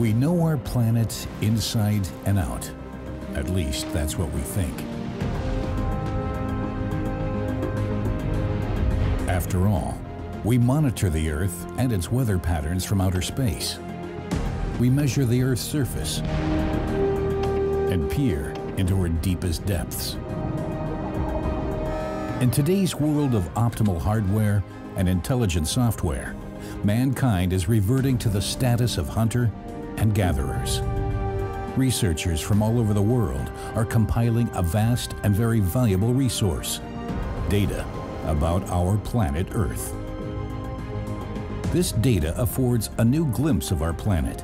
We know our planet inside and out. At least that's what we think. After all, we monitor the Earth and its weather patterns from outer space. We measure the Earth's surface and peer into her deepest depths. In today's world of optimal hardware and intelligent software, mankind is reverting to the status of hunter and gatherers. Researchers from all over the world are compiling a vast and very valuable resource, data about our planet Earth. This data affords a new glimpse of our planet.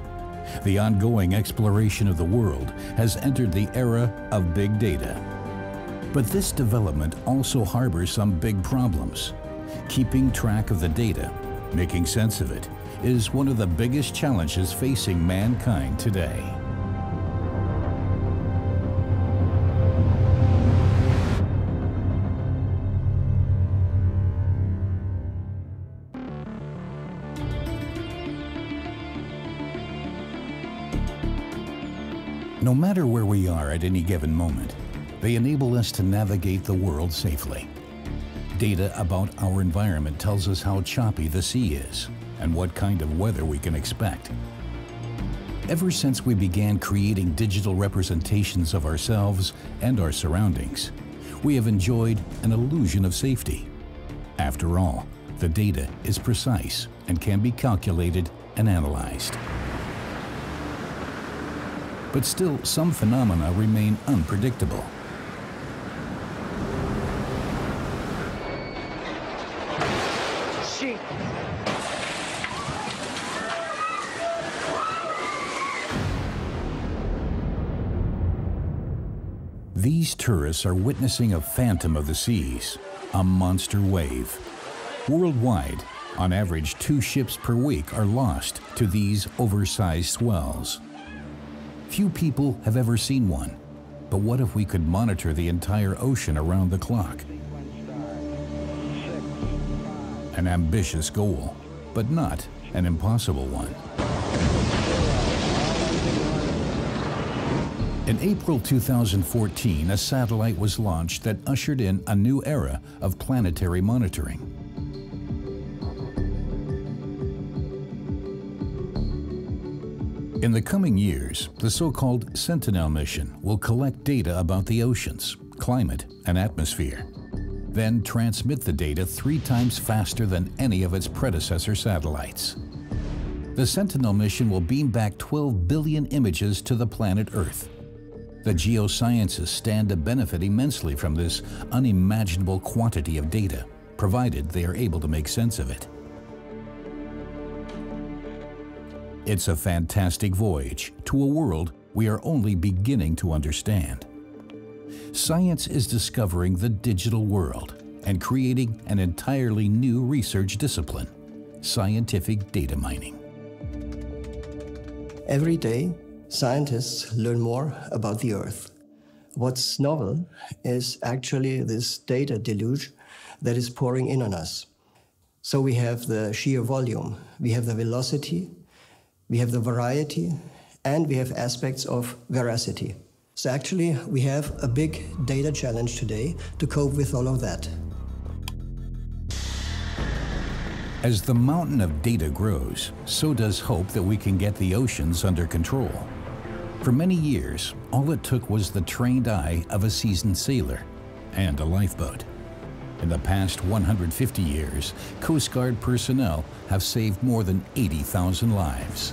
The ongoing exploration of the world has entered the era of big data. But this development also harbors some big problems. Keeping track of the data, making sense of it, is one of the biggest challenges facing mankind today. No matter where we are at any given moment, they enable us to navigate the world safely. Data about our environment tells us how choppy the sea is and what kind of weather we can expect. Ever since we began creating digital representations of ourselves and our surroundings, we have enjoyed an illusion of safety. After all, the data is precise and can be calculated and analyzed. But still, some phenomena remain unpredictable. These tourists are witnessing a phantom of the seas, a monster wave. Worldwide, on average 2 ships per week are lost to these oversized swells. Few people have ever seen one, but what if we could monitor the entire ocean around the clock? An ambitious goal, but not an impossible one. In April 2014, a satellite was launched that ushered in a new era of planetary monitoring. In the coming years, the so-called Sentinel mission will collect data about the oceans, climate, and atmosphere, then transmit the data 3 times faster than any of its predecessor satellites. The Sentinel mission will beam back 12 billion images to the planet Earth. The geoscientists stand to benefit immensely from this unimaginable quantity of data, provided they are able to make sense of it. It's a fantastic voyage to a world we are only beginning to understand. Science is discovering the digital world and creating an entirely new research discipline, scientific data mining. Every day, scientists learn more about the Earth. What's novel is actually this data deluge that is pouring in on us. So we have the sheer volume, we have the velocity, we have the variety, and we have aspects of veracity. So actually, we have a big data challenge today to cope with all of that. As the mountain of data grows, so does hope that we can get the oceans under control. For many years, all it took was the trained eye of a seasoned sailor and a lifeboat. In the past 150 years, Coast Guard personnel have saved more than 80,000 lives.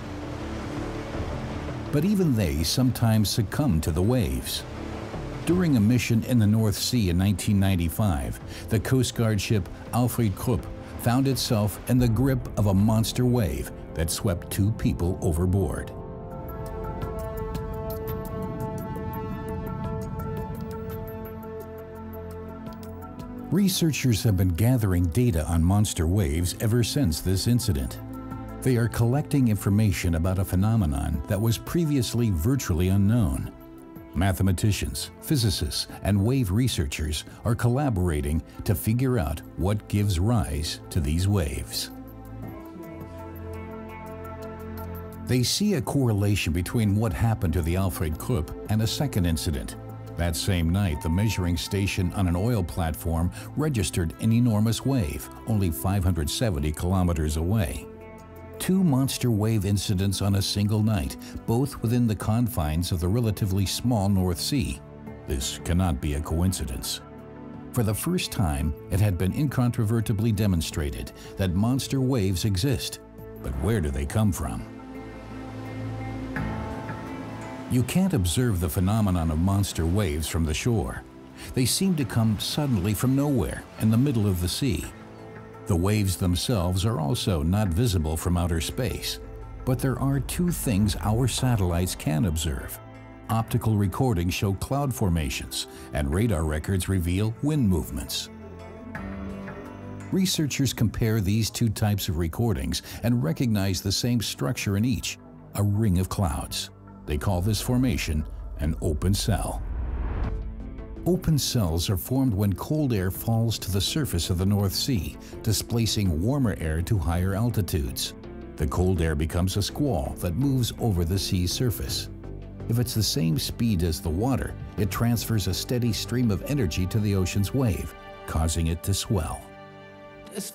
But even they sometimes succumb to the waves. During a mission in the North Sea in 1995, the Coast Guard ship Alfred Krupp found itself in the grip of a monster wave that swept 2 people overboard. Researchers have been gathering data on monster waves ever since this incident. They are collecting information about a phenomenon that was previously virtually unknown. Mathematicians, physicists, and wave researchers are collaborating to figure out what gives rise to these waves. They see a correlation between what happened to the Alfred Krupp and a second incident. That same night, the measuring station on an oil platform registered an enormous wave, only 570 kilometers away. Two monster wave incidents on a single night, both within the confines of the relatively small North Sea. This cannot be a coincidence. For the first time, it had been incontrovertibly demonstrated that monster waves exist. But where do they come from? You can't observe the phenomenon of monster waves from the shore. They seem to come suddenly from nowhere in the middle of the sea. The waves themselves are also not visible from outer space. But there are two things our satellites can observe. Optical recordings show cloud formations, and radar records reveal wind movements. Researchers compare these two types of recordings and recognize the same structure in each, a ring of clouds. They call this formation an open cell. Open cells are formed when cold air falls to the surface of the North Sea, displacing warmer air to higher altitudes. The cold air becomes a squall that moves over the sea's surface. If it's the same speed as the water, it transfers a steady stream of energy to the ocean's wave, causing it to swell. It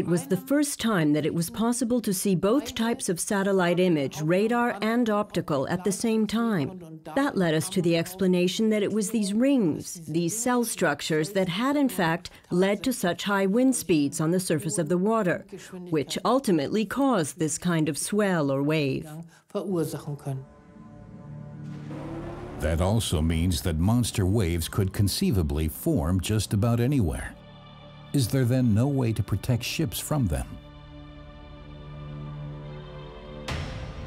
was the first time that it was possible to see both types of satellite image, radar and optical, at the same time. That led us to the explanation that it was these rings, these cell structures, that had in fact led to such high wind speeds on the surface of the water, which ultimately caused this kind of swell or wave. That also means that monster waves could conceivably form just about anywhere. Is there then no way to protect ships from them?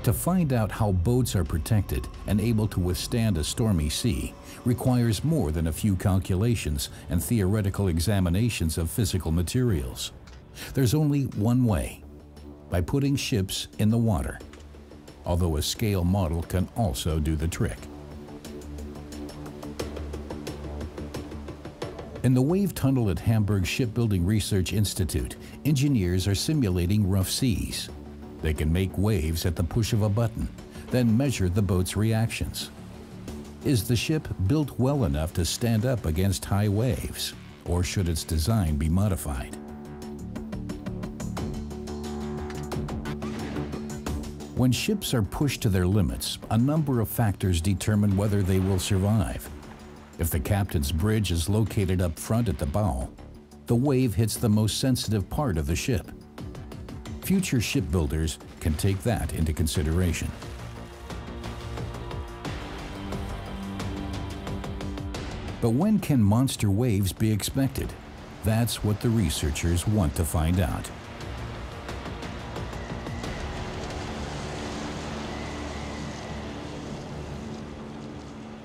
To find out how boats are protected and able to withstand a stormy sea requires more than a few calculations and theoretical examinations of physical materials. There's only one way: by putting ships in the water. Although a scale model can also do the trick. In the wave tunnel at Hamburg Shipbuilding Research Institute, engineers are simulating rough seas. They can make waves at the push of a button, then measure the boat's reactions. Is the ship built well enough to stand up against high waves, or should its design be modified? When ships are pushed to their limits, a number of factors determine whether they will survive. If the captain's bridge is located up front at the bow, the wave hits the most sensitive part of the ship. Future shipbuilders can take that into consideration. But when can monster waves be expected? That's what the researchers want to find out.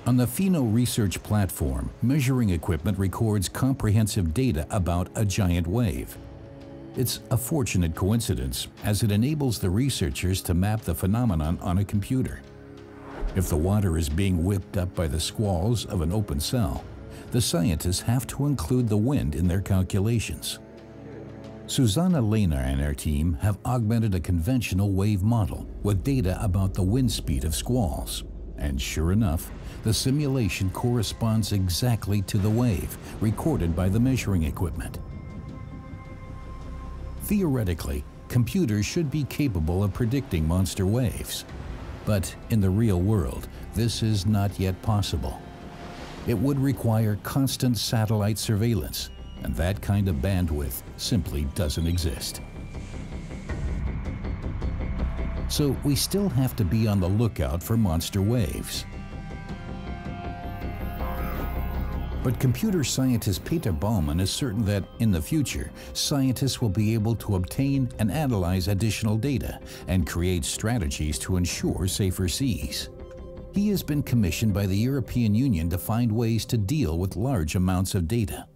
On the Pheno research platform, measuring equipment records comprehensive data about a giant wave. It's a fortunate coincidence, as it enables the researchers to map the phenomenon on a computer. If the water is being whipped up by the squalls of an open cell, the scientists have to include the wind in their calculations. Susanna Lehner and her team have augmented a conventional wave model with data about the wind speed of squalls. And sure enough, the simulation corresponds exactly to the wave recorded by the measuring equipment. Theoretically, computers should be capable of predicting monster waves. But in the real world, this is not yet possible. It would require constant satellite surveillance, and that kind of bandwidth simply doesn't exist. So we still have to be on the lookout for monster waves. But computer scientist Peter Baumann is certain that in the future, scientists will be able to obtain and analyze additional data and create strategies to ensure safer seas. He has been commissioned by the European Union to find ways to deal with large amounts of data.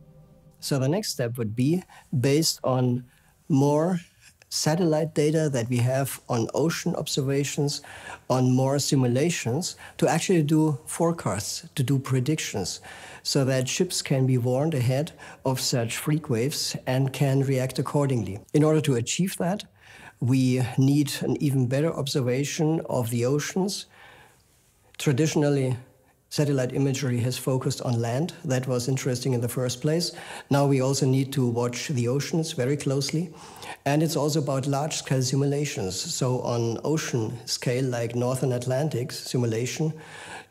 So the next step would be, based on more satellite data that we have on ocean observations, on more simulations, to actually do forecasts, to do predictions, so that ships can be warned ahead of such freak waves and can react accordingly. In order to achieve that, We need an even better observation of the oceans. Traditionally, satellite imagery has focused on land. That was interesting in the first place. Now we also need to watch the oceans very closely. And it's also about large-scale simulations. So on ocean scale, like Northern Atlantic simulation,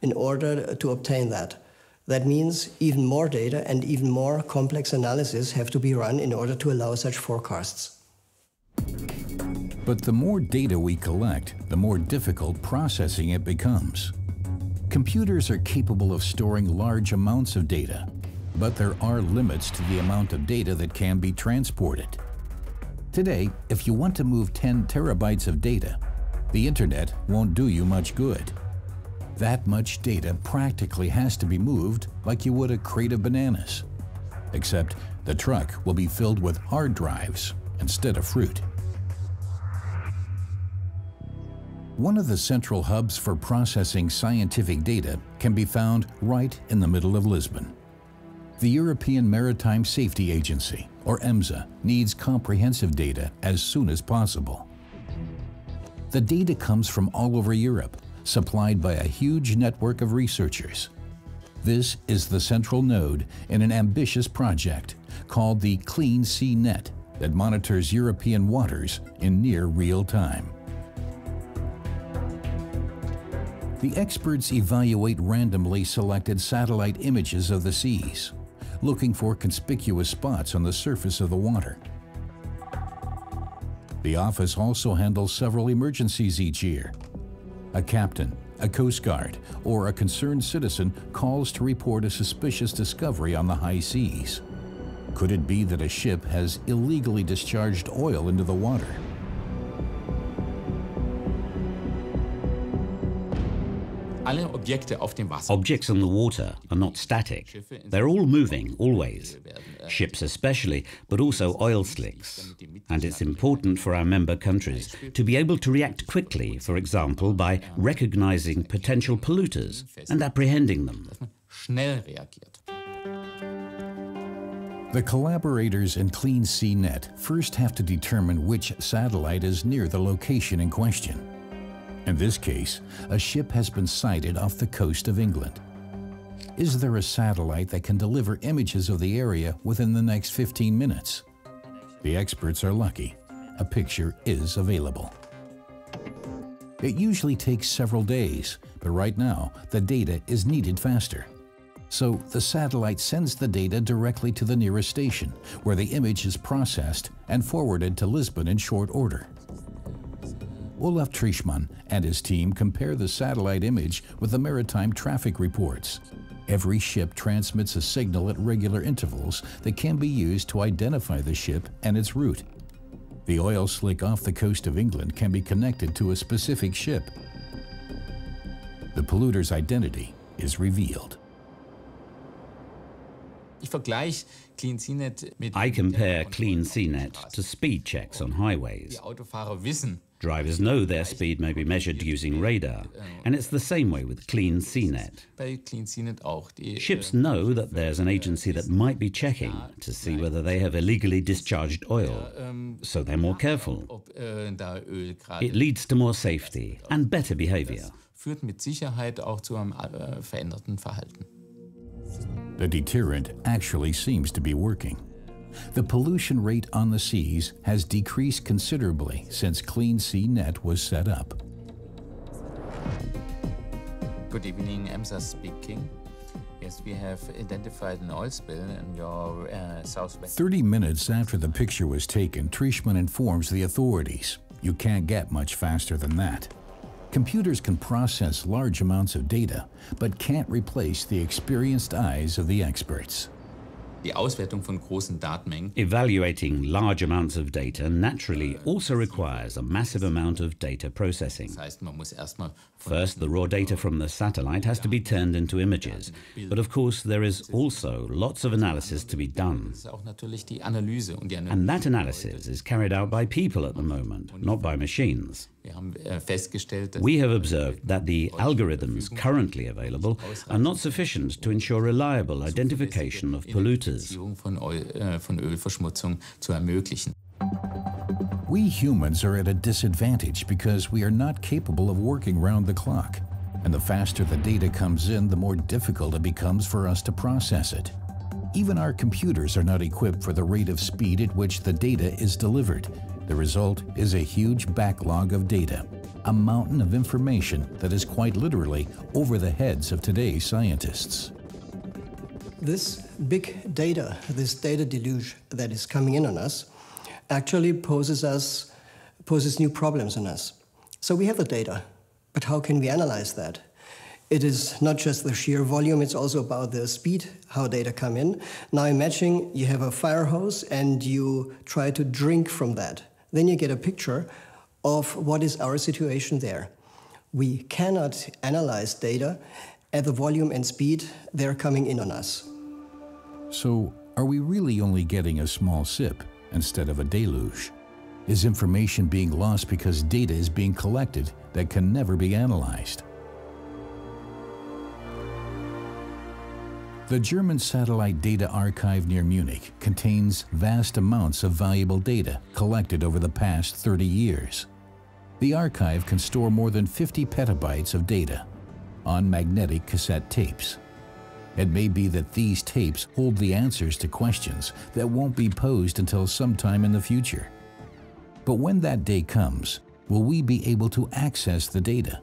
in order to obtain that. That means even more data and even more complex analysis have to be run in order to allow such forecasts. But the more data we collect, the more difficult processing it becomes. Computers are capable of storing large amounts of data, but there are limits to the amount of data that can be transported. Today, if you want to move 10 terabytes of data, the internet won't do you much good. That much data practically has to be moved like you would a crate of bananas. Except the truck will be filled with hard drives instead of fruit. One of the central hubs for processing scientific data can be found right in the middle of Lisbon. The European Maritime Safety Agency, or EMSA, needs comprehensive data as soon as possible. The data comes from all over Europe, supplied by a huge network of researchers. This is the central node in an ambitious project called the Clean Sea Net that monitors European waters in near real time. The experts evaluate randomly selected satellite images of the seas, looking for conspicuous spots on the surface of the water. The office also handles several emergencies each year. A captain, a Coast Guard, or a concerned citizen calls to report a suspicious discovery on the high seas. Could it be that a ship has illegally discharged oil into the water? Objects on the water are not static. They're all moving, always. Ships especially, but also oil slicks. And it's important for our member countries to be able to react quickly, for example, by recognizing potential polluters and apprehending them. The collaborators in Clean Sea Net first have to determine which satellite is near the location in question. In this case, a ship has been sighted off the coast of England. Is there a satellite that can deliver images of the area within the next 15 minutes? The experts are lucky. A picture is available. It usually takes several days, but right now, the data is needed faster. So the satellite sends the data directly to the nearest station, where the image is processed and forwarded to Lisbon in short order. Olaf Trischmann and his team compare the satellite image with the maritime traffic reports. Every ship transmits a signal at regular intervals that can be used to identify the ship and its route. The oil slick off the coast of England can be connected to a specific ship. The polluter's identity is revealed. I compare Clean Sea Net to speed checks on highways. Drivers know their speed may be measured using radar, and it's the same way with Clean Sea Net. Ships know that there's an agency that might be checking to see whether they have illegally discharged oil, so they're more careful. It leads to more safety and better behavior. The deterrent actually seems to be working. The pollution rate on the seas has decreased considerably since Clean Sea Net was set up. Good evening, EMSA speaking. Yes, we have identified an oil spill in your southwest. 30 minutes after the picture was taken, Trischmann informs the authorities. You can't get much faster than that. Computers can process large amounts of data, but can't replace the experienced eyes of the experts. Evaluating large amounts of data naturally also requires a massive amount of data processing. First, the raw data from the satellite has to be turned into images, but of course there is also lots of analysis to be done. And that analysis is carried out by people at the moment, not by machines. We have observed that the algorithms currently available are not sufficient to ensure reliable identification of polluters. We humans are at a disadvantage because we are not capable of working round the clock. And the faster the data comes in, the more difficult it becomes for us to process it. Even our computers are not equipped for the rate of speed at which the data is delivered. The result is a huge backlog of data, a mountain of information that is quite literally over the heads of today's scientists. This big data, this data deluge that is coming in on us, actually poses new problems on us. So we have the data, but how can we analyze that? It is not just the sheer volume, it's also about the speed, how data come in. Now imagine you have a fire hose and you try to drink from that. Then you get a picture of what is our situation there. We cannot analyze data at the volume and speed they're coming in on us. So, are we really only getting a small sip instead of a deluge? Is information being lost because data is being collected that can never be analyzed? The German satellite data archive near Munich contains vast amounts of valuable data collected over the past 30 years. The archive can store more than 50 petabytes of data on magnetic cassette tapes. It may be that these tapes hold the answers to questions that won't be posed until sometime in the future. But when that day comes, will we be able to access the data?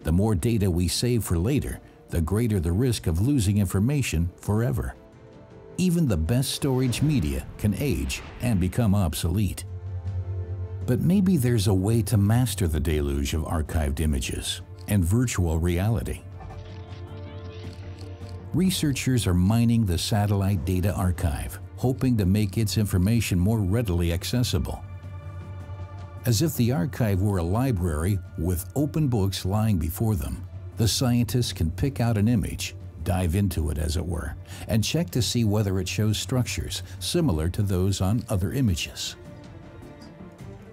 The more data we save for later, the greater the risk of losing information forever. Even the best storage media can age and become obsolete. But maybe there's a way to master the deluge of archived images and virtual reality. Researchers are mining the satellite data archive, hoping to make its information more readily accessible. As if the archive were a library with open books lying before them, the scientists can pick out an image, dive into it as it were, and check to see whether it shows structures similar to those on other images.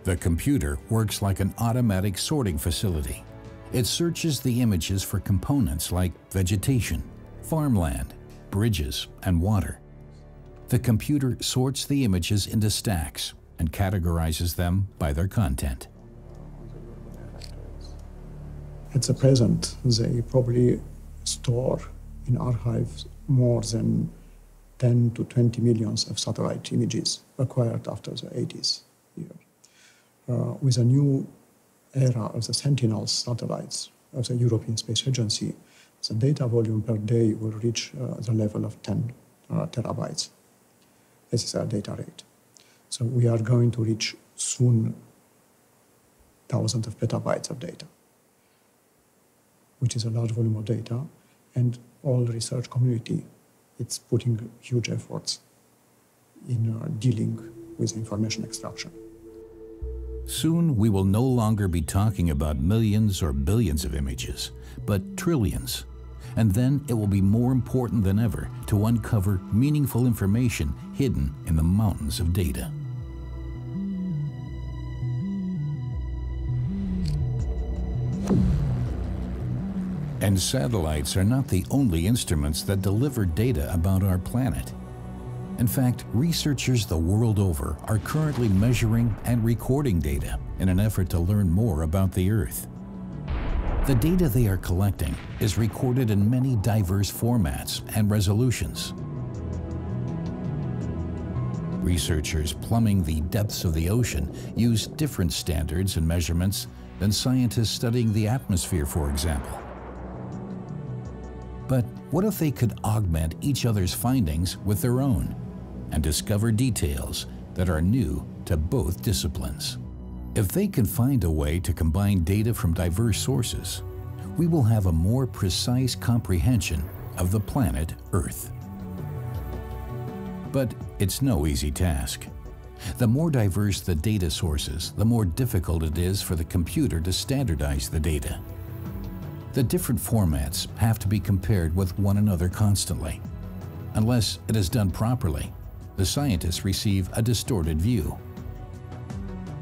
The computer works like an automatic sorting facility. It searches the images for components like vegetation, farmland, bridges, and water. The computer sorts the images into stacks and categorizes them by their content. At the present, they probably store in archives more than 10 to 20 millions of satellite images acquired after the 80s. With a new era of the Sentinel satellites of the European Space Agency, the data volume per day will reach the level of 10 terabytes. This is our data rate. So we are going to reach soon thousands of petabytes of data, which is a large volume of data, and all the research community, it's putting huge efforts in dealing with information extraction. Soon we will no longer be talking about millions or billions of images, but trillions. And then it will be more important than ever to uncover meaningful information hidden in the mountains of data. And satellites are not the only instruments that deliver data about our planet. In fact, researchers the world over are currently measuring and recording data in an effort to learn more about the Earth. The data they are collecting is recorded in many diverse formats and resolutions. Researchers plumbing the depths of the ocean use different standards and measurements than scientists studying the atmosphere, for example. But what if they could augment each other's findings with their own and discover details that are new to both disciplines? If they can find a way to combine data from diverse sources, we will have a more precise comprehension of the planet Earth. But it's no easy task. The more diverse the data sources, the more difficult it is for the computer to standardize the data. The different formats have to be compared with one another constantly. Unless it is done properly, the scientists receive a distorted view.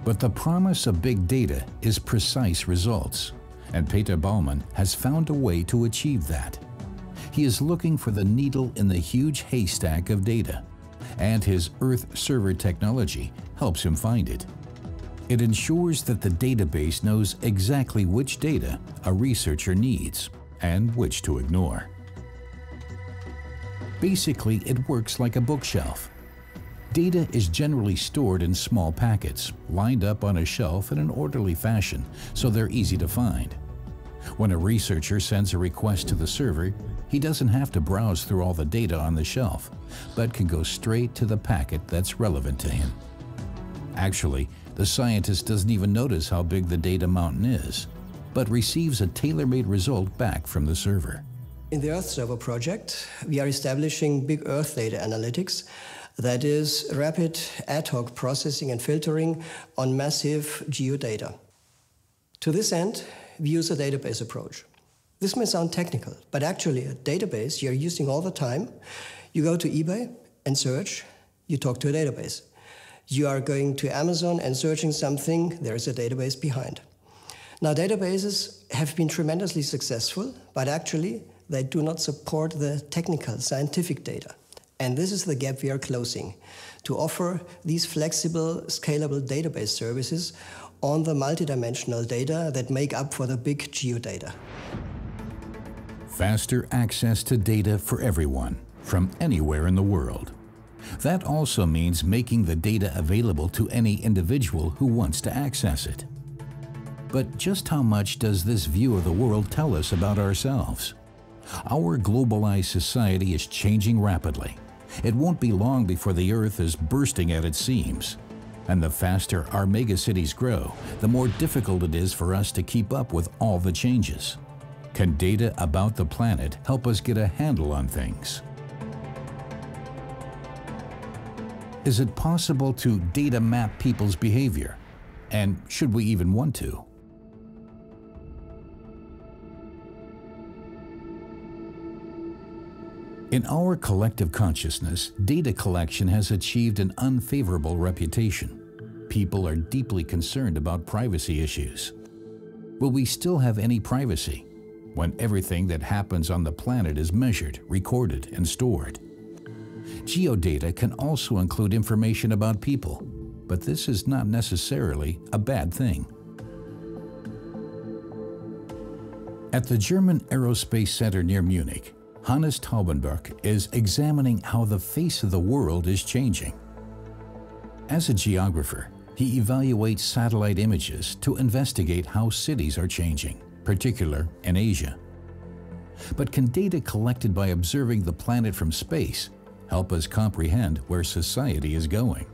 But the promise of big data is precise results, and Peter Baumann has found a way to achieve that. He is looking for the needle in the huge haystack of data, and his Earth server technology helps him find it. It ensures that the database knows exactly which data a researcher needs and which to ignore. Basically, it works like a bookshelf. Data is generally stored in small packets, lined up on a shelf in an orderly fashion, so they're easy to find. When a researcher sends a request to the server, he doesn't have to browse through all the data on the shelf, but can go straight to the packet that's relevant to him. Actually, the scientist doesn't even notice how big the data mountain is, but receives a tailor-made result back from the server. In the Earth Server project, we are establishing big Earth data analytics, that is, rapid ad hoc processing and filtering on massive geodata. To this end, we use a database approach. This may sound technical, but actually a database you're using all the time. You go to eBay and search, you talk to a database. You are going to Amazon and searching something, there is a database behind. Now, databases have been tremendously successful, but actually they do not support the technical, scientific data. And this is the gap we are closing, to offer these flexible, scalable database services on the multidimensional data that make up for the big geodata. Faster access to data for everyone, from anywhere in the world. That also means making the data available to any individual who wants to access it. But just how much does this view of the world tell us about ourselves? Our globalized society is changing rapidly. It won't be long before the Earth is bursting at its seams. And the faster our megacities grow, the more difficult it is for us to keep up with all the changes. Can data about the planet help us get a handle on things? Is it possible to data map people's behavior? And should we even want to? In our collective consciousness, data collection has achieved an unfavorable reputation. People are deeply concerned about privacy issues. Will we still have any privacy when everything that happens on the planet is measured, recorded, and stored? Geodata can also include information about people, but this is not necessarily a bad thing. At the German Aerospace Center near Munich, Hannes Taubenberg is examining how the face of the world is changing. As a geographer, he evaluates satellite images to investigate how cities are changing, particularly in Asia. But can data collected by observing the planet from space help us comprehend where society is going?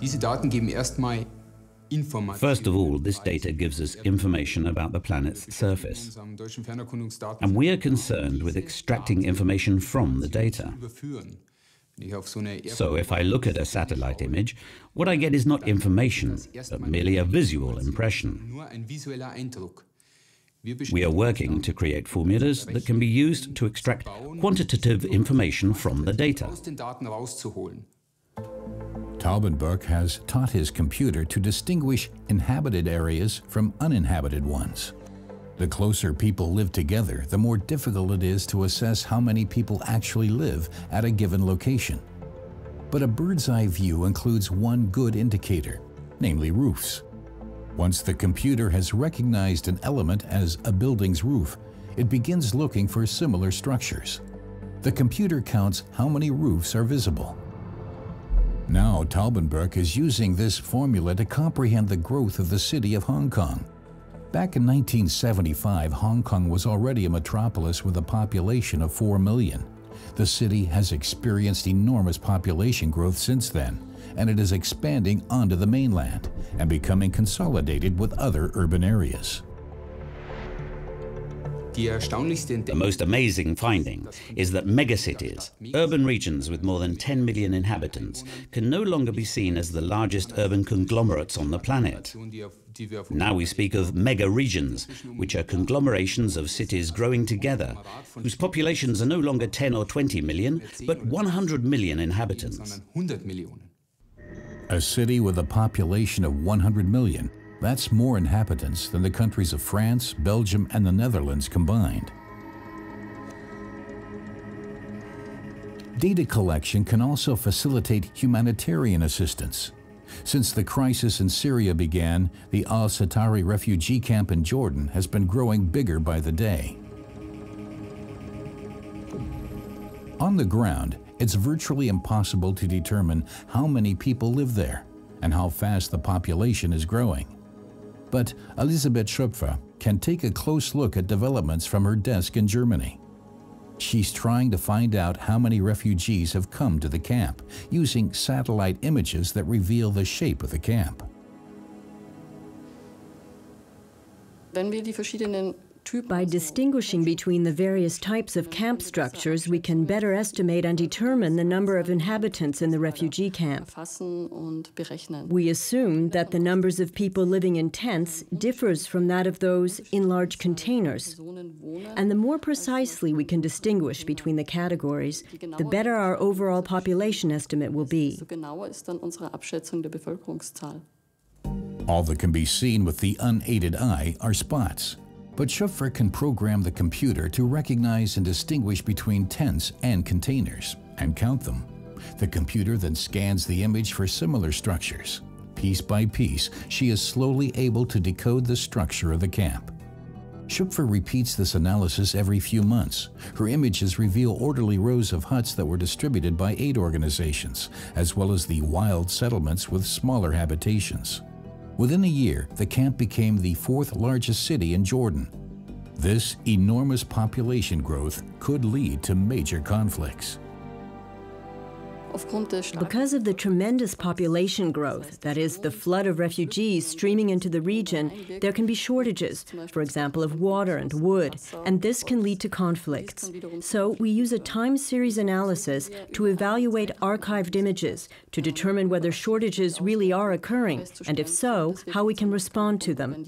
Diese Daten geben erstmal First of all, this data gives us information about the planet's surface, and we are concerned with extracting information from the data. So if I look at a satellite image, what I get is not information, but merely a visual impression. We are working to create formulas that can be used to extract quantitative information from the data. Taubenberg has taught his computer to distinguish inhabited areas from uninhabited ones. The closer people live together, the more difficult it is to assess how many people actually live at a given location. But a bird's-eye view includes one good indicator, namely roofs. Once the computer has recognized an element as a building's roof, it begins looking for similar structures. The computer counts how many roofs are visible. Now, Taubenberg is using this formula to comprehend the growth of the city of Hong Kong. Back in 1975, Hong Kong was already a metropolis with a population of 4 million. The city has experienced enormous population growth since then, and it is expanding onto the mainland and becoming consolidated with other urban areas. The most amazing finding is that megacities, urban regions with more than 10 million inhabitants, can no longer be seen as the largest urban conglomerates on the planet. Now we speak of mega regions, which are conglomerations of cities growing together, whose populations are no longer 10 or 20 million, but 100 million inhabitants. A city with a population of 100 million. That's more inhabitants than the countries of France, Belgium, and the Netherlands combined. Data collection can also facilitate humanitarian assistance. Since the crisis in Syria began, the al-Satari refugee camp in Jordan has been growing bigger by the day. On the ground, it's virtually impossible to determine how many people live there and how fast the population is growing. But Elisabeth Schöpfer can take a close look at developments from her desk in Germany. She's trying to find out how many refugees have come to the camp using satellite images that reveal the shape of the camp. By distinguishing between the various types of camp structures, we can better estimate and determine the number of inhabitants in the refugee camp. We assume that the numbers of people living in tents differs from that of those in large containers. And the more precisely we can distinguish between the categories, the better our overall population estimate will be. All that can be seen with the unaided eye are spots. But Schöpfer can program the computer to recognize and distinguish between tents and containers and count them. The computer then scans the image for similar structures. Piece by piece, she is slowly able to decode the structure of the camp. Schöpfer repeats this analysis every few months. Her images reveal orderly rows of huts that were distributed by aid organizations, as well as the wild settlements with smaller habitations. Within a year, the camp became the fourth largest city in Jordan. This enormous population growth could lead to major conflicts. Because of the tremendous population growth, that is, the flood of refugees streaming into the region, there can be shortages, for example, of water and wood, and this can lead to conflicts. So we use a time series analysis to evaluate archived images to determine whether shortages really are occurring, and if so, how we can respond to them.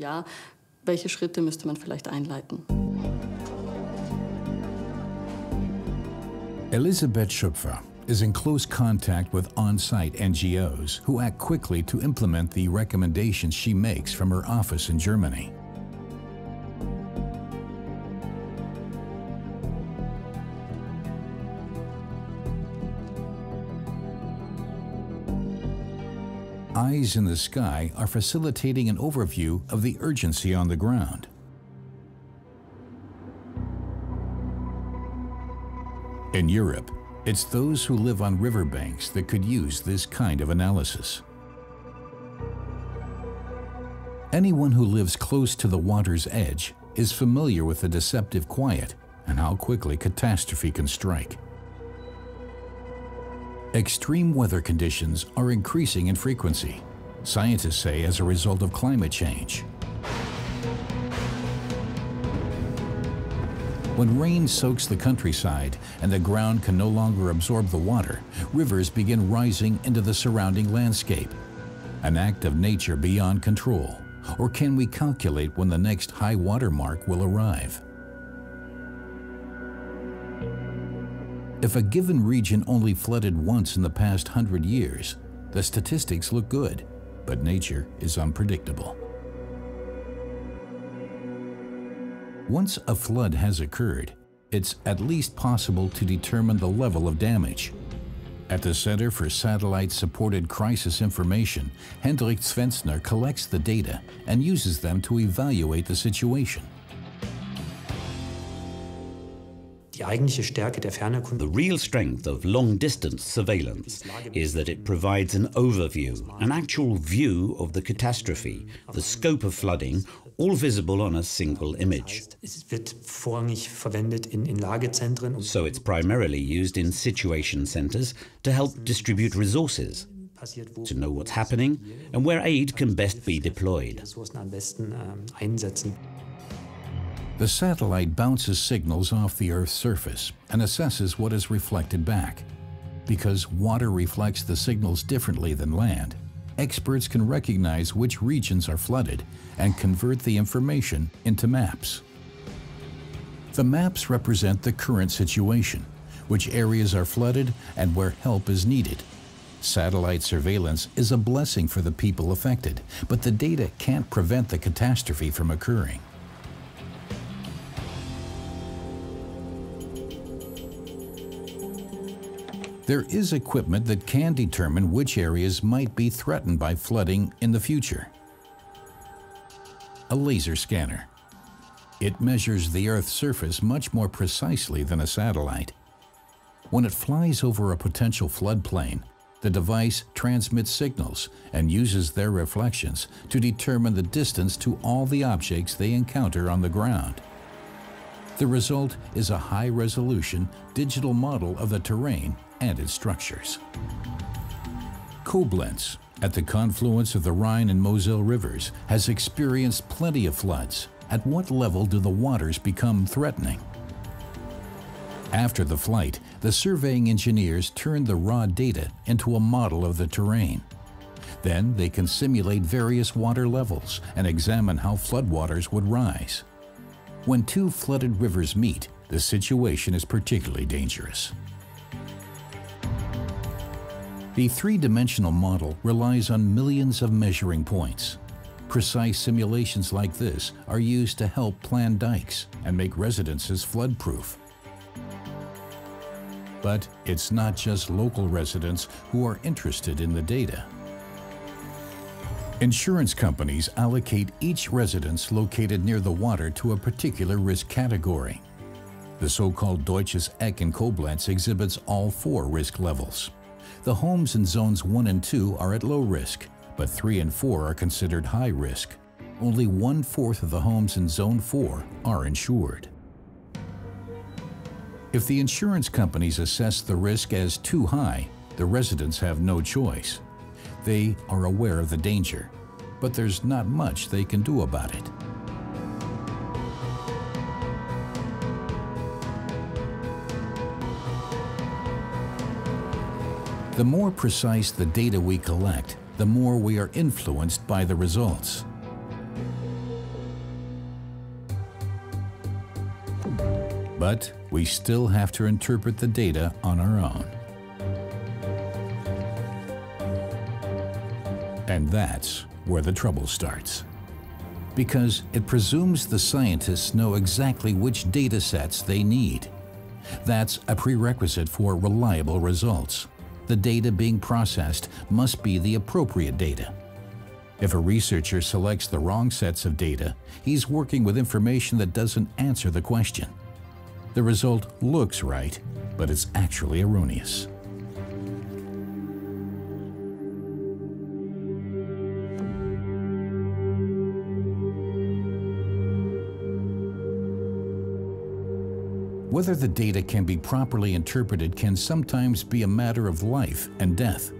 Elisabeth Schöpfer is in close contact with on-site NGOs who act quickly to implement the recommendations she makes from her office in Germany. Eyes in the sky are facilitating an overview of the urgency on the ground. In Europe, it's those who live on riverbanks that could use this kind of analysis. Anyone who lives close to the water's edge is familiar with the deceptive quiet and how quickly catastrophe can strike. Extreme weather conditions are increasing in frequency, scientists say as a result of climate change. When rain soaks the countryside and the ground can no longer absorb the water, rivers begin rising into the surrounding landscape. An act of nature beyond control, or can we calculate when the next high water mark will arrive? If a given region only flooded once in the past 100 years, the statistics look good, but nature is unpredictable. Once a flood has occurred, it's at least possible to determine the level of damage. At the Center for Satellite-Supported Crisis Information, Hendrik Svensner collects the data and uses them to evaluate the situation. The real strength of long-distance surveillance is that it provides an overview, an actual view of the catastrophe, the scope of flooding, all visible on a single image. So it's primarily used in situation centers to help distribute resources, to know what's happening and where aid can best be deployed. The satellite bounces signals off the Earth's surface and assesses what is reflected back. Because water reflects the signals differently than land, experts can recognize which regions are flooded and convert the information into maps. The maps represent the current situation, which areas are flooded and where help is needed. Satellite surveillance is a blessing for the people affected, but the data can't prevent the catastrophe from occurring. There is equipment that can determine which areas might be threatened by flooding in the future. A laser scanner. It measures the Earth's surface much more precisely than a satellite. When it flies over a potential floodplain, the device transmits signals and uses their reflections to determine the distance to all the objects they encounter on the ground. The result is a high-resolution digital model of the terrain and its structures. Koblenz, at the confluence of the Rhine and Moselle rivers, has experienced plenty of floods. At what level do the waters become threatening? After the flight, the surveying engineers turn the raw data into a model of the terrain. Then they can simulate various water levels and examine how floodwaters would rise. When two flooded rivers meet, the situation is particularly dangerous. The three-dimensional model relies on millions of measuring points. Precise simulations like this are used to help plan dikes and make residences flood-proof. But it's not just local residents who are interested in the data. Insurance companies allocate each residence located near the water to a particular risk category. The so-called Deutsches Eck in Koblenz exhibits all four risk levels. The homes in zones 1 and 2 are at low risk, but 3 and 4 are considered high risk. Only 1/4 of the homes in zone 4 are insured. If the insurance companies assess the risk as too high, the residents have no choice. They are aware of the danger, but there's not much they can do about it. The more precise the data we collect, the more we are influenced by the results. But we still have to interpret the data on our own. And that's where the trouble starts. Because it presumes the scientists know exactly which data sets they need. That's a prerequisite for reliable results. The data being processed must be the appropriate data. If a researcher selects the wrong sets of data, he's working with information that doesn't answer the question. The result looks right, but it's actually erroneous. Whether the data can be properly interpreted can sometimes be a matter of life and death.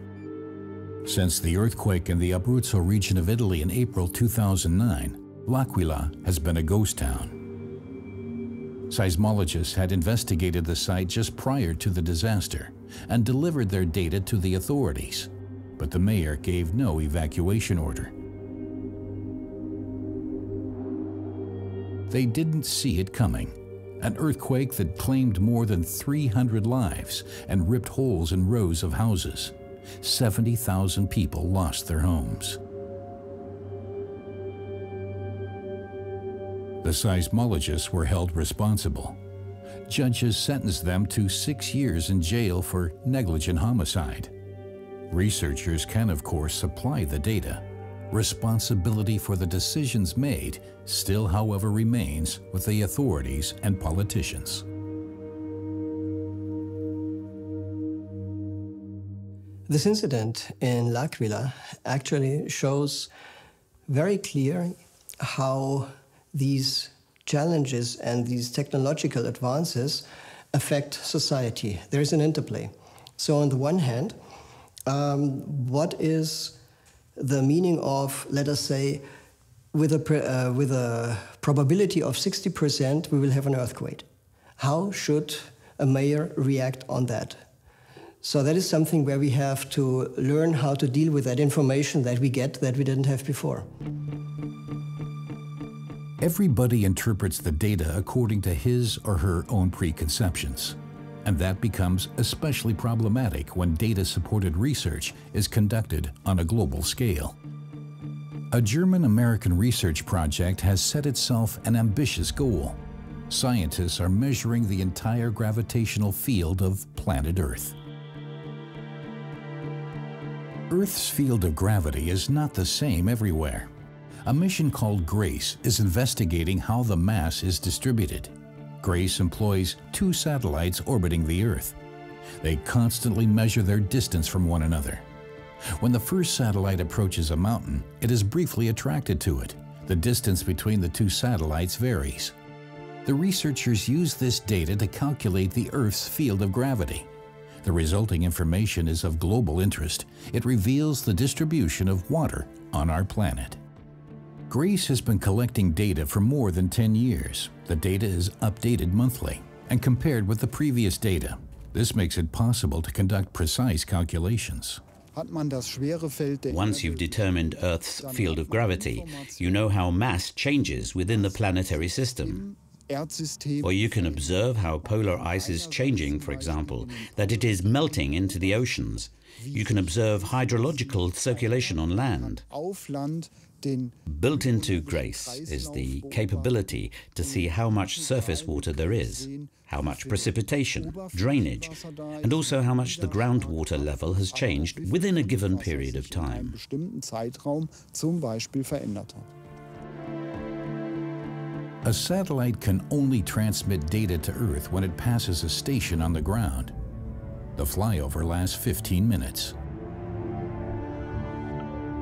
Since the earthquake in the Abruzzo region of Italy in April 2009, L'Aquila has been a ghost town. Seismologists had investigated the site just prior to the disaster and delivered their data to the authorities, but the mayor gave no evacuation order. They didn't see it coming. An earthquake that claimed more than 300 lives and ripped holes in rows of houses. 70,000 people lost their homes. The seismologists were held responsible. Judges sentenced them to 6 years in jail for negligent homicide. Researchers can, of course, supply the data. Responsibility for the decisions made still, however, remains with the authorities and politicians. This incident in L'Aquila actually shows very clear how these challenges and these technological advances affect society. There is an interplay. So on the one hand, what is the meaning of, let us say, with a probability of 60%, we will have an earthquake. How should a mayor react on that? So that is something where we have to learn how to deal with that information that we get that we didn't have before. Everybody interprets the data according to his or her own preconceptions. And that becomes especially problematic when data-supported research is conducted on a global scale. A German-American research project has set itself an ambitious goal. Scientists are measuring the entire gravitational field of planet Earth. Earth's field of gravity is not the same everywhere. A mission called GRACE is investigating how the mass is distributed. GRACE employs 2 satellites orbiting the Earth. They constantly measure their distance from one another. When the first satellite approaches a mountain, it is briefly attracted to it. The distance between the 2 satellites varies. The researchers use this data to calculate the Earth's field of gravity. The resulting information is of global interest. It reveals the distribution of water on our planet. GRACE has been collecting data for more than 10 years. The data is updated monthly and compared with the previous data. This makes it possible to conduct precise calculations. Once you've determined Earth's field of gravity, you know how mass changes within the planetary system. Or you can observe how polar ice is changing, for example, that it is melting into the oceans. You can observe hydrological circulation on land. Built into GRACE is the capability to see how much surface water there is, how much precipitation, drainage, and also how much the groundwater level has changed within a given period of time. A satellite can only transmit data to Earth when it passes a station on the ground. The flyover lasts 15 minutes.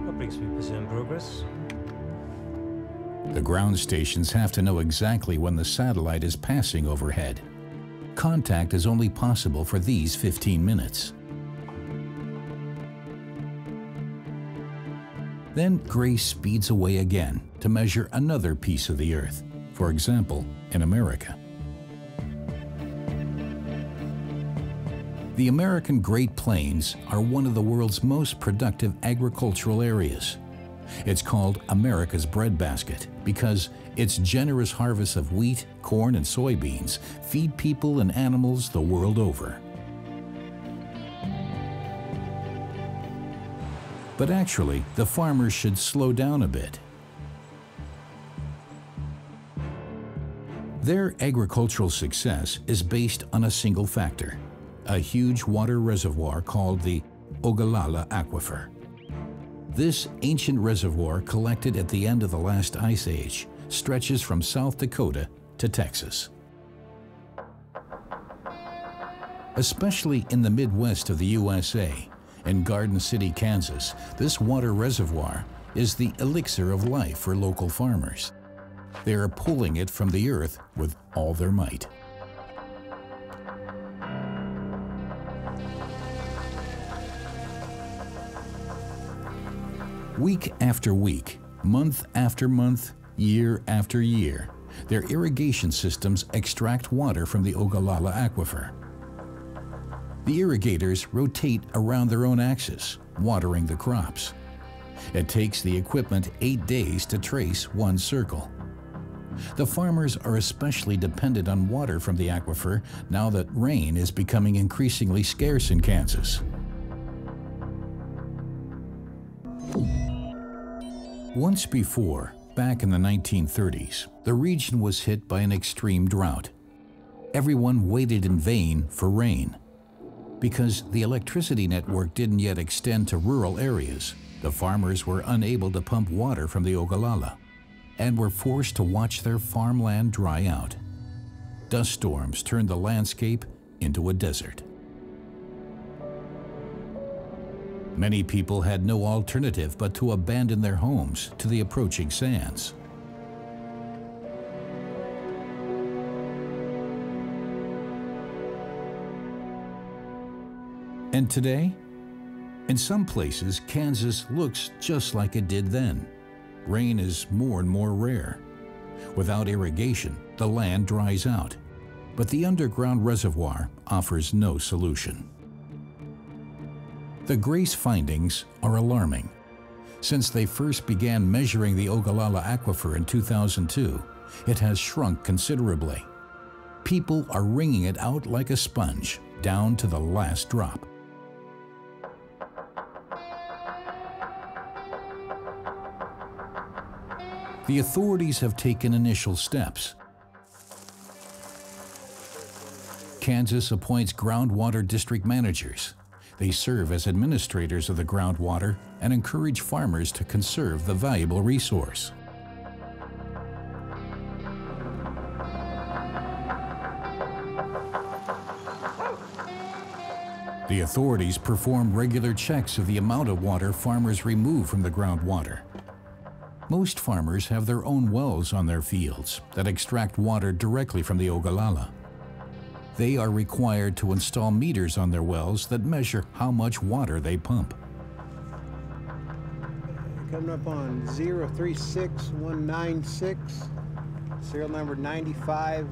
Uplink sweep is in progress. The ground stations have to know exactly when the satellite is passing overhead. Contact is only possible for these 15 minutes. Then GRACE speeds away again to measure another piece of the Earth, for example, in America. The American Great Plains are one of the world's most productive agricultural areas. It's called America's breadbasket because its generous harvests of wheat, corn, and soybeans feed people and animals the world over. But actually, the farmers should slow down a bit. Their agricultural success is based on a single factor: a huge water reservoir called the Ogallala Aquifer. This ancient reservoir, collected at the end of the last ice age, stretches from South Dakota to Texas. Especially in the Midwest of the USA, in Garden City, Kansas, this water reservoir is the elixir of life for local farmers. They are pulling it from the earth with all their might. Week after week, month after month, year after year, their irrigation systems extract water from the Ogallala Aquifer. The irrigators rotate around their own axis, watering the crops. It takes the equipment 8 days to trace one circle. The farmers are especially dependent on water from the aquifer now that rain is becoming increasingly scarce in Kansas. Once before, back in the 1930s, the region was hit by an extreme drought. Everyone waited in vain for rain. Because the electricity network didn't yet extend to rural areas, the farmers were unable to pump water from the Ogallala and were forced to watch their farmland dry out. Dust storms turned the landscape into a desert. Many people had no alternative but to abandon their homes to the approaching sands. And today, in some places, Kansas looks just like it did then. Rain is more and more rare. Without irrigation, the land dries out, but the underground reservoir offers no solution. The GRACE findings are alarming. Since they first began measuring the Ogallala Aquifer in 2002, it has shrunk considerably. People are wringing it out like a sponge, down to the last drop. The authorities have taken initial steps. Kansas appoints groundwater district managers. They serve as administrators of the groundwater and encourage farmers to conserve the valuable resource. The authorities perform regular checks of the amount of water farmers remove from the groundwater. Most farmers have their own wells on their fields that extract water directly from the Ogallala. They are required to install meters on their wells that measure how much water they pump. Coming up on 036196, serial number 95.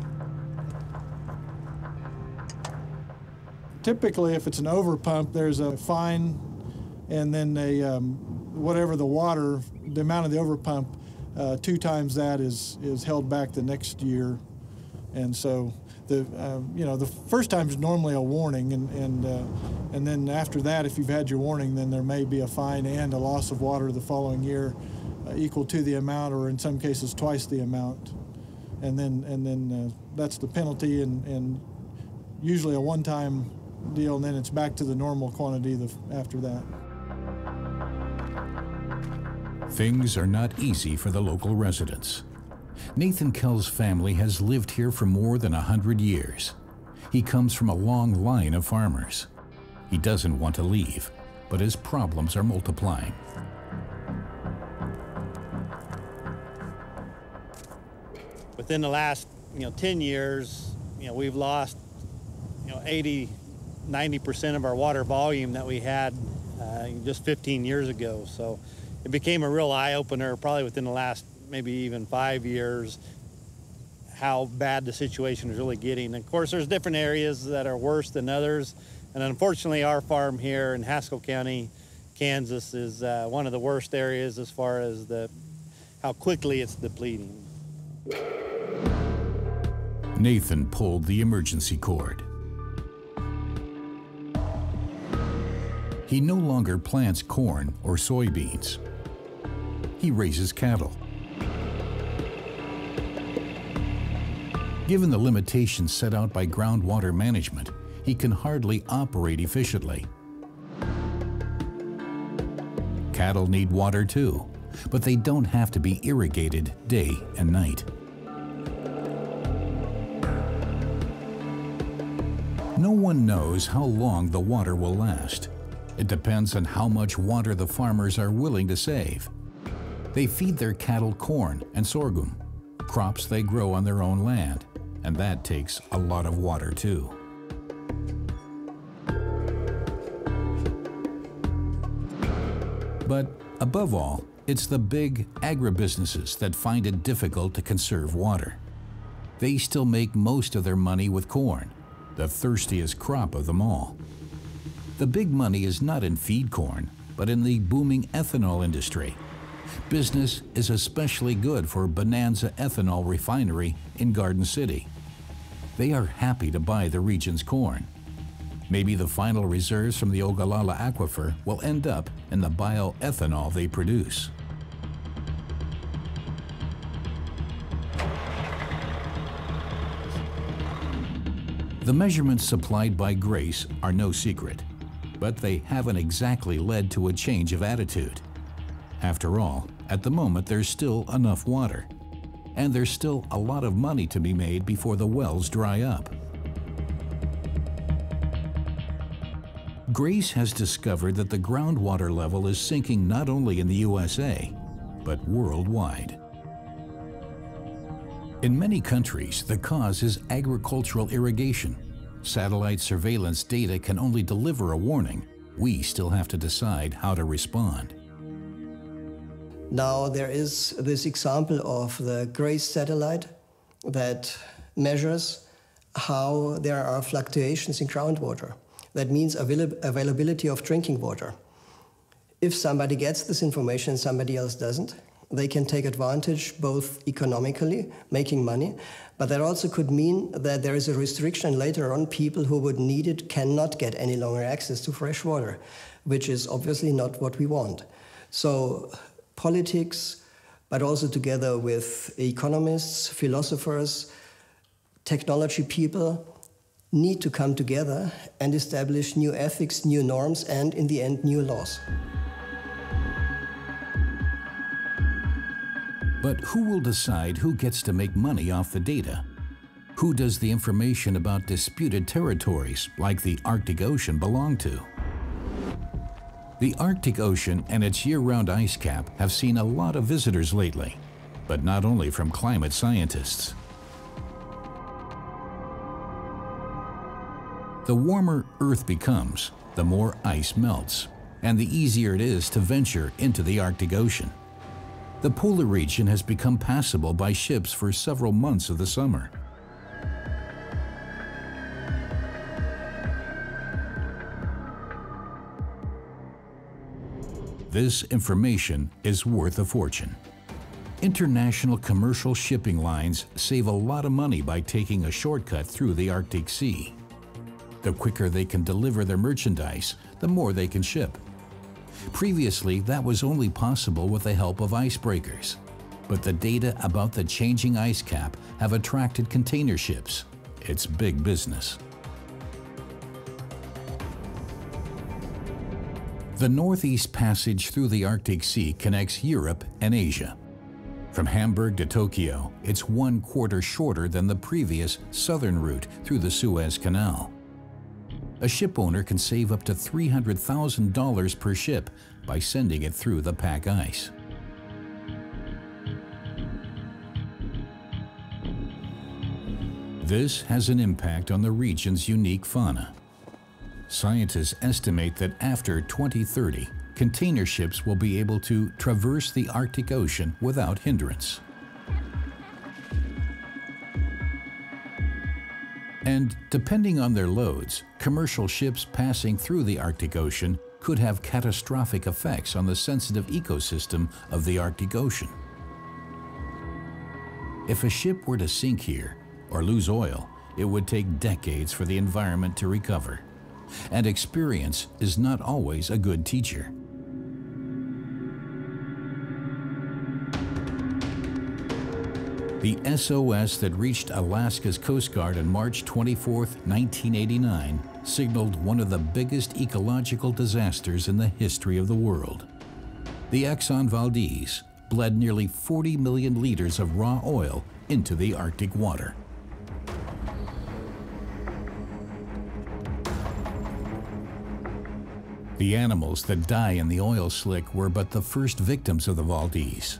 Typically, if it's an overpump, there's a fine, and then whatever the water, the amount of the overpump, 2 times that is held back the next year. And so the first time is normally a warning, and then after that, if you've had your warning, then there may be a fine and a loss of water the following year, equal to the amount, or in some cases twice the amount. And then that's the penalty, and usually a one-time deal, and then it's back to the normal quantity after that. Things are not easy for the local residents. Nathan Kell's family has lived here for more than 100 years. He comes from a long line of farmers. He doesn't want to leave, but his problems are multiplying. Within the last 10 years, we've lost 80–90% of our water volume that we had just 15 years ago. So it became a real eye-opener probably within the last maybe even 5 years how bad the situation is really getting. And of course, there's different areas that are worse than others. And unfortunately, our farm here in Haskell County, Kansas, is one of the worst areas as far as how quickly it's depleting. Nathan pulled the emergency cord. He no longer plants corn or soybeans. He raises cattle. Given the limitations set out by groundwater management, he can hardly operate efficiently. Cattle need water too, but they don't have to be irrigated day and night. No one knows how long the water will last. It depends on how much water the farmers are willing to save. They feed their cattle corn and sorghum, crops they grow on their own land, and that takes a lot of water too. But above all, it's the big agribusinesses that find it difficult to conserve water. They still make most of their money with corn, the thirstiest crop of them all. The big money is not in feed corn, but in the booming ethanol industry. Business is especially good for Bonanza Ethanol Refinery in Garden City. They are happy to buy the region's corn. Maybe the final reserves from the Ogallala Aquifer will end up in the bioethanol they produce. The measurements supplied by Grace are no secret, but they haven't exactly led to a change of attitude. After all, at the moment there's still enough water, and there's still a lot of money to be made before the wells dry up. Grace has discovered that the groundwater level is sinking not only in the USA, but worldwide. In many countries, the cause is agricultural irrigation. Satellite surveillance data can only deliver a warning. We still have to decide how to respond. Now there is this example of the GRACE satellite that measures how there are fluctuations in groundwater. That means availability of drinking water. If somebody gets this information and somebody else doesn't, they can take advantage both economically, making money, but that also could mean that there is a restriction later on. People who would need it cannot get any longer access to fresh water, which is obviously not what we want. So politics, but also together with economists, philosophers, technology people, need to come together and establish new ethics, new norms, and in the end, new laws. But who will decide who gets to make money off the data? Who does the information about disputed territories, like the Arctic Ocean, belong to? The Arctic Ocean and its year-round ice cap have seen a lot of visitors lately, but not only from climate scientists. The warmer Earth becomes, the more ice melts, and the easier it is to venture into the Arctic Ocean. The polar region has become passable by ships for several months of the summer. This information is worth a fortune. International commercial shipping lines save a lot of money by taking a shortcut through the Arctic Sea. The quicker they can deliver their merchandise, the more they can ship. Previously, that was only possible with the help of icebreakers. But the data about the changing ice cap have attracted container ships. It's big business. The Northeast Passage through the Arctic Sea connects Europe and Asia. From Hamburg to Tokyo, it's 1/4 shorter than the previous southern route through the Suez Canal. A ship owner can save up to $300,000 per ship by sending it through the pack ice. This has an impact on the region's unique fauna. Scientists estimate that after 2030, container ships will be able to traverse the Arctic Ocean without hindrance. And depending on their loads, commercial ships passing through the Arctic Ocean could have catastrophic effects on the sensitive ecosystem of the Arctic Ocean. If a ship were to sink here or lose oil, it would take decades for the environment to recover. And experience is not always a good teacher. The SOS that reached Alaska's Coast Guard on March 24, 1989, signaled one of the biggest ecological disasters in the history of the world. The Exxon Valdez bled nearly 40 million liters of raw oil into the Arctic water. The animals that die in the oil slick were but the first victims of the Valdez.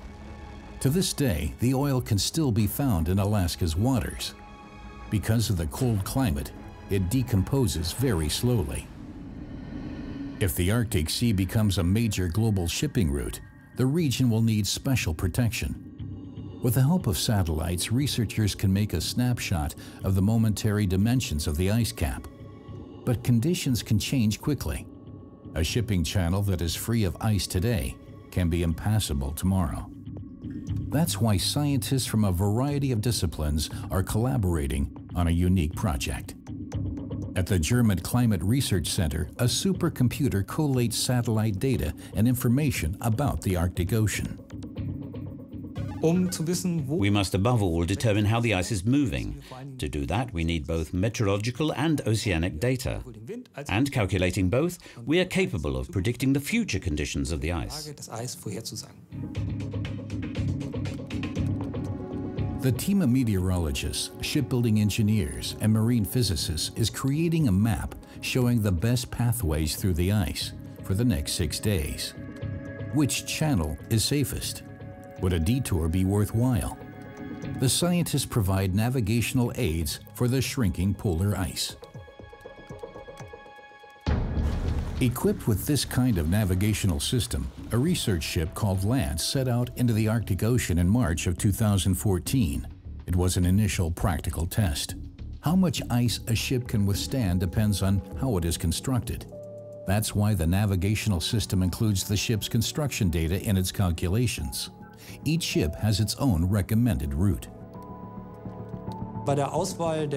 To this day, the oil can still be found in Alaska's waters. Because of the cold climate, it decomposes very slowly. If the Arctic Sea becomes a major global shipping route, the region will need special protection. With the help of satellites, researchers can make a snapshot of the momentary dimensions of the ice cap. But conditions can change quickly. A shipping channel that is free of ice today can be impassable tomorrow. That's why scientists from a variety of disciplines are collaborating on a unique project. At the German Climate Research Center, a supercomputer collates satellite data and information about the Arctic Ocean. We must above all determine how the ice is moving. To do that, we need both meteorological and oceanic data. And calculating both, we are capable of predicting the future conditions of the ice. The team of meteorologists, shipbuilding engineers, and marine physicists is creating a map showing the best pathways through the ice for the next 6 days. Which channel is safest? Would a detour be worthwhile? The scientists provide navigational aids for the shrinking polar ice. Equipped with this kind of navigational system, a research ship called Lance set out into the Arctic Ocean in March of 2014. It was an initial practical test. How much ice a ship can withstand depends on how it is constructed. That's why the navigational system includes the ship's construction data in its calculations. Each ship has its own recommended route.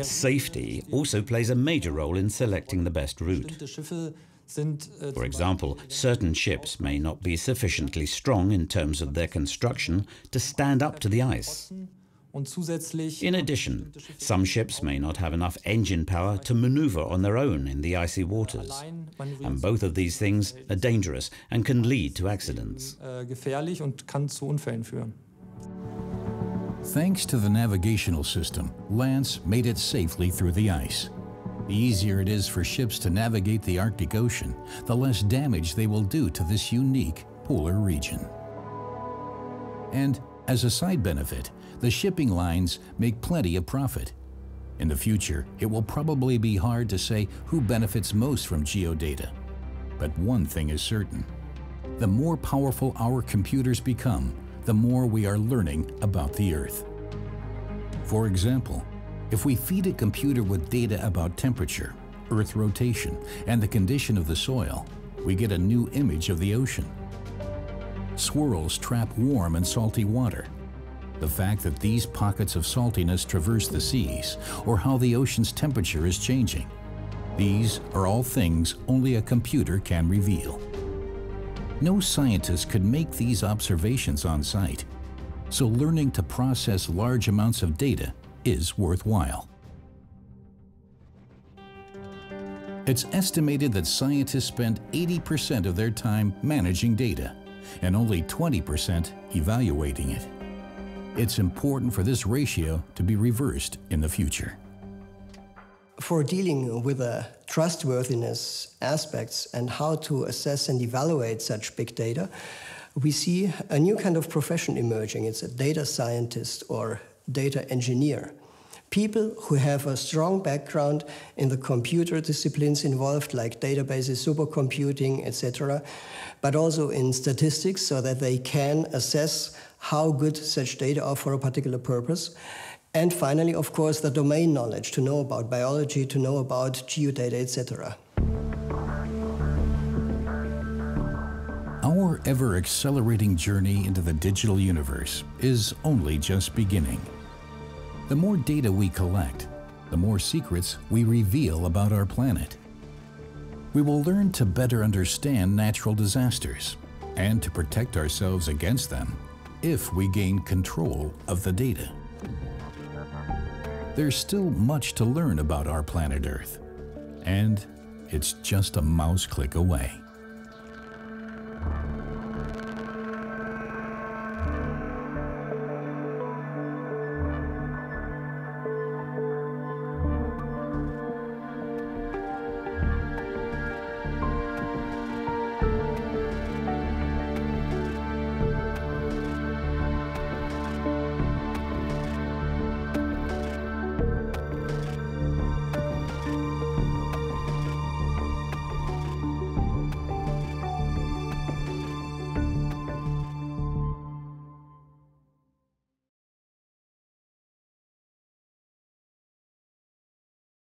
Safety also plays a major role in selecting the best route. For example, certain ships may not be sufficiently strong in terms of their construction to stand up to the ice. In addition, some ships may not have enough engine power to maneuver on their own in the icy waters. And both of these things are dangerous and can lead to accidents. Thanks to the navigational system, Lance made it safely through the ice. The easier it is for ships to navigate the Arctic Ocean, the less damage they will do to this unique polar region. And as a side benefit, the shipping lines make plenty of profit. In the future, it will probably be hard to say who benefits most from geodata. But one thing is certain. The more powerful our computers become, the more we are learning about the Earth. For example, if we feed a computer with data about temperature, Earth rotation, and the condition of the soil, we get a new image of the ocean. Swirls trap warm and salty water. The fact that these pockets of saltiness traverse the seas, or how the ocean's temperature is changing. These are all things only a computer can reveal. No scientist could make these observations on site, so learning to process large amounts of data is worthwhile. It's estimated that scientists spend 80% of their time managing data and only 20% evaluating it. It's important for this ratio to be reversed in the future. For dealing with the trustworthiness aspects and how to assess and evaluate such big data, we see a new kind of profession emerging. It's a data scientist or data engineer. People who have a strong background in the computer disciplines involved, like databases, supercomputing, etc., but also in statistics, so that they can assess how good such data are for a particular purpose. And finally, of course, the domain knowledge, to know about biology, to know about geodata, etc. Our ever-accelerating journey into the digital universe is only just beginning. The more data we collect, the more secrets we reveal about our planet. We will learn to better understand natural disasters and to protect ourselves against them if we gain control of the data. There's still much to learn about our planet Earth, and it's just a mouse click away.